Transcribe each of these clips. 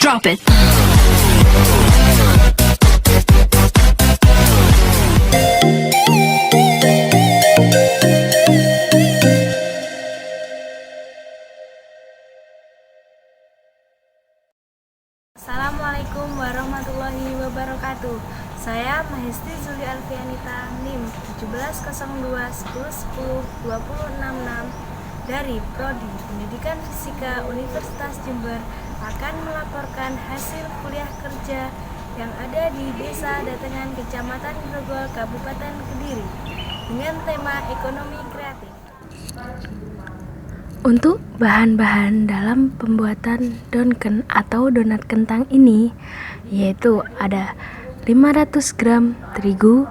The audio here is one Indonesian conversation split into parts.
Drop it. Assalamualaikum warahmatullahi wabarakatuh. Saya Mahesti Zuli Alfianita NIM 170210102066 dari Prodi Pendidikan Fisika Universitas Jember akan melaporkan hasil kuliah kerja yang ada di Desa Datengan, Kecamatan Grogol, Kabupaten Kediri dengan tema ekonomi kreatif. Untuk bahan-bahan dalam pembuatan donken atau donat kentang ini yaitu ada 500 gram terigu,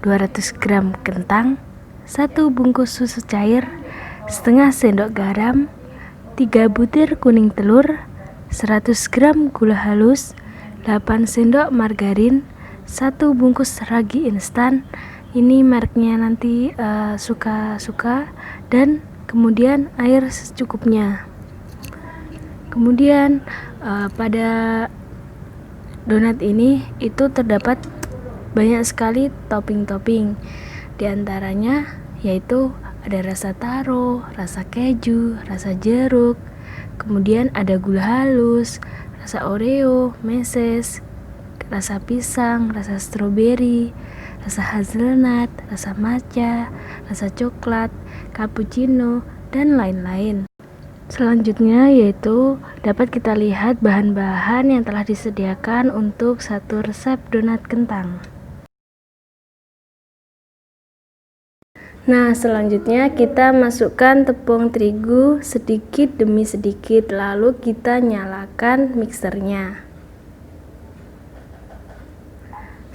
200 gram kentang, 1 bungkus susu cair, setengah sendok garam, 3 butir kuning telur, 100 gram gula halus, 8 sendok margarin, 1 bungkus ragi instan. Ini mereknya nanti suka-suka, dan kemudian air secukupnya. Kemudian pada donat ini itu terdapat banyak sekali topping-topping. Di antaranya yaitu ada rasa taro, rasa keju, rasa jeruk, kemudian ada gula halus, rasa oreo, meses, rasa pisang, rasa stroberi, rasa hazelnut, rasa matcha, rasa coklat, cappuccino, dan lain-lain. Selanjutnya yaitu dapat kita lihat bahan-bahan yang telah disediakan untuk satu resep donat kentang. Nah, selanjutnya kita masukkan tepung terigu sedikit demi sedikit, lalu kita nyalakan mixernya.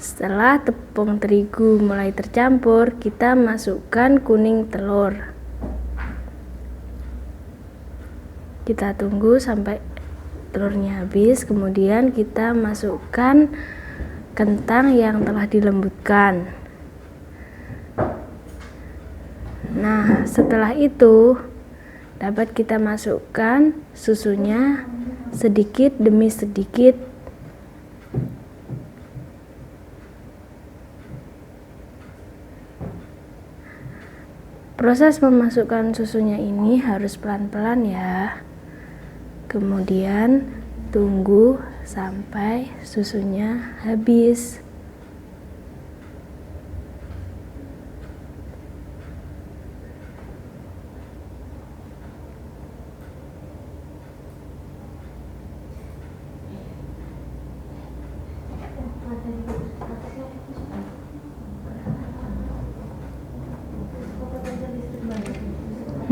Setelah tepung terigu mulai tercampur, kita masukkan kuning telur. Kita tunggu sampai telurnya habis, kemudian kita masukkan kentang yang telah dilembutkan. Nah, setelah itu dapat kita masukkan susunya sedikit demi sedikit. Proses memasukkan susunya ini harus pelan-pelan ya. Kemudian tunggu sampai susunya habis.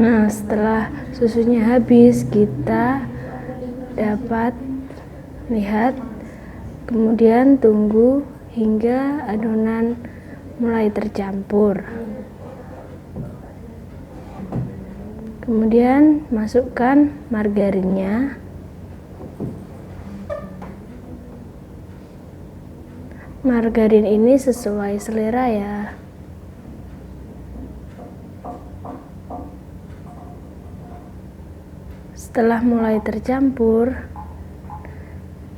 Nah, setelah susunya habis, kita dapat lihat, kemudian tunggu hingga adonan mulai tercampur. Kemudian masukkan margarinnya. Margarin ini sesuai selera ya. Setelah mulai tercampur,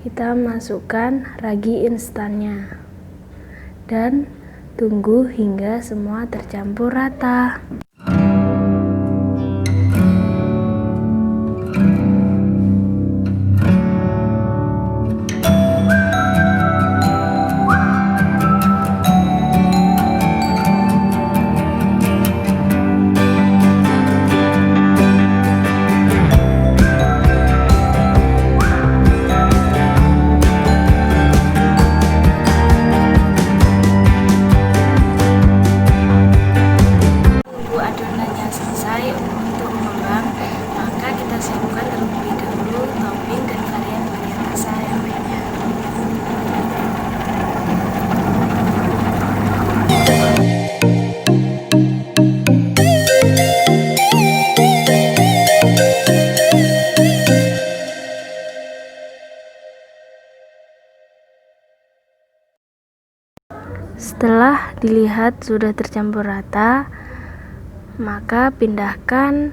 kita masukkan ragi instannya dan tunggu hingga semua tercampur rata. Setelah dilihat sudah tercampur rata, maka pindahkan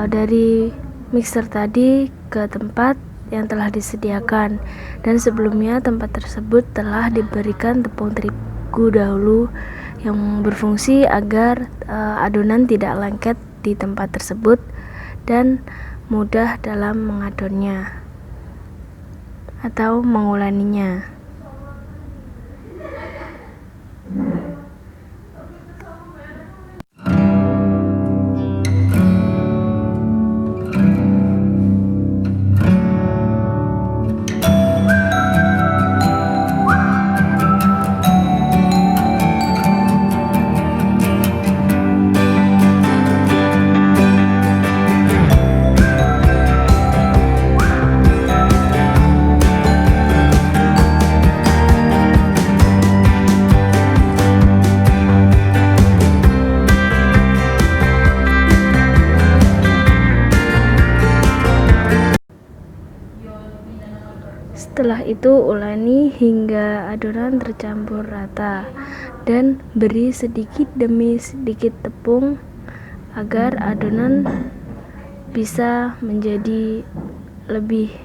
dari mixer tadi ke tempat yang telah disediakan, dan sebelumnya tempat tersebut telah diberikan tepung terigu dahulu yang berfungsi agar adonan tidak lengket di tempat tersebut dan mudah dalam mengadonnya atau menguleninya. Setelah itu uleni hingga adonan tercampur rata dan beri sedikit demi sedikit tepung agar adonan bisa menjadi lebih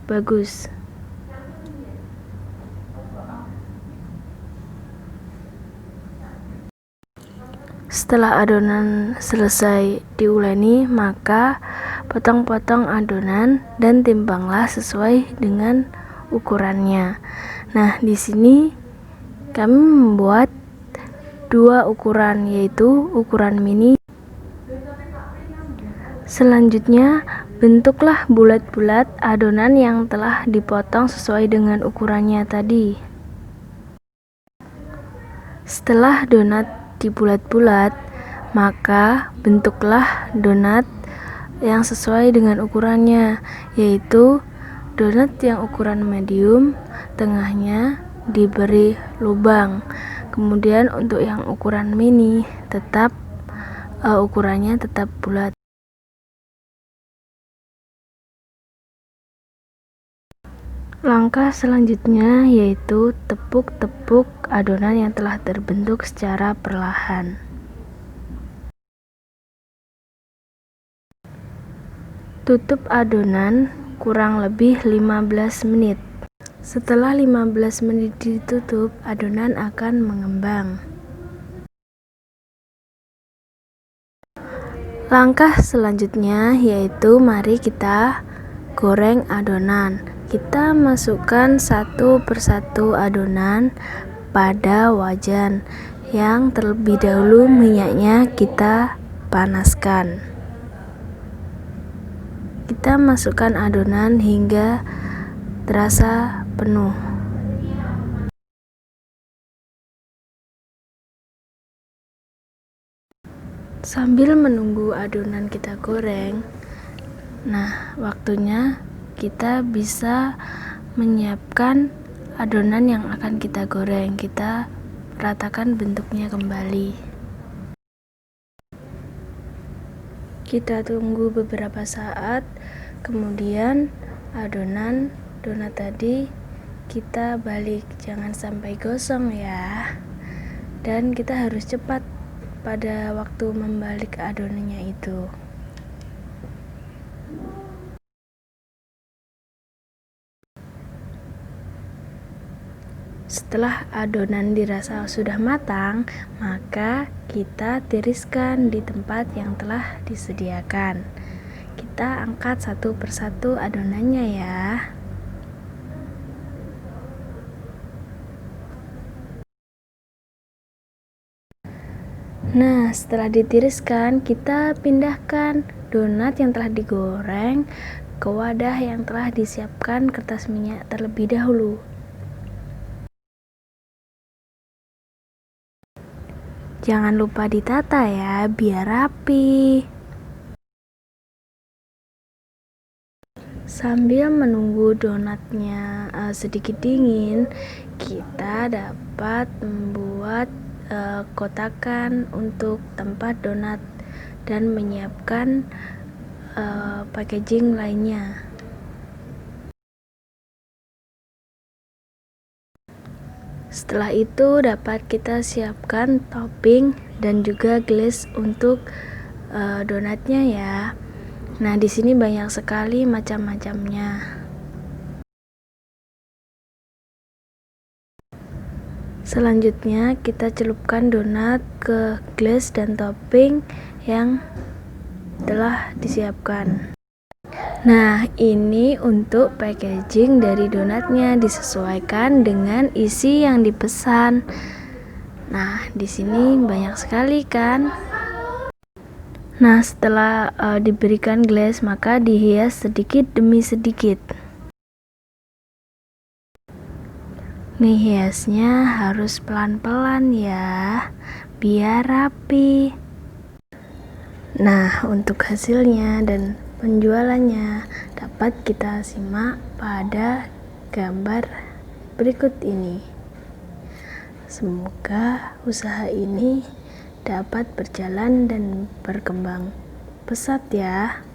bagus. Setelah adonan selesai diuleni, maka potong-potong adonan dan timbanglah sesuai dengan ukurannya. Nah, di sini kami membuat dua ukuran, yaitu ukuran mini. Selanjutnya, bentuklah bulat-bulat adonan yang telah dipotong sesuai dengan ukurannya tadi. Setelah donat dibulat-bulat, maka bentuklah donat yang sesuai dengan ukurannya, yaitu donat yang ukuran medium, tengahnya diberi lubang. Kemudian untuk yang ukuran mini tetap ukurannya tetap bulat. Langkah selanjutnya yaitu tepuk-tepuk adonan yang telah terbentuk secara perlahan. Tutup adonan kurang lebih 15 menit. Setelah 15 menit ditutup, adonan akan mengembang. Langkah selanjutnya yaitu mari kita goreng adonan. Kita masukkan satu persatu adonan pada wajan yang terlebih dahulu minyaknya kita panaskan. Kita masukkan adonan hingga terasa penuh. Sambil menunggu adonan kita goreng, nah waktunya kita bisa menyiapkan adonan yang akan kita goreng. Kita ratakan bentuknya kembali. Kita tunggu beberapa saat, kemudian adonan donat tadi kita balik, jangan sampai gosong ya. Dan kita harus cepat pada waktu membalik adonannya itu. Setelah adonan dirasa sudah matang, maka kita tiriskan di tempat yang telah disediakan. Kita angkat satu persatu adonannya ya. Nah, setelah ditiriskan, kita pindahkan donat yang telah digoreng ke wadah yang telah disiapkan kertas minyak terlebih dahulu. Jangan lupa ditata ya, biar rapi. Sambil menunggu donatnya sedikit dingin, kita dapat membuat kotakan untuk tempat donat dan menyiapkan packaging lainnya. Setelah itu dapat kita siapkan topping dan juga glaze untuk donatnya ya. Nah, di sini banyak sekali macam-macamnya. Selanjutnya kita celupkan donat ke glaze dan topping yang telah disiapkan. Nah, ini untuk packaging dari donatnya, disesuaikan dengan isi yang dipesan. Nah, di sini banyak sekali kan. Nah, setelah diberikan glaze, maka dihias sedikit demi sedikit. Nih, hiasnya harus pelan-pelan ya, biar rapi. Nah, untuk hasilnya dan penjualannya dapat kita simak pada gambar berikut ini. Semoga usaha ini dapat berjalan dan berkembang pesat ya.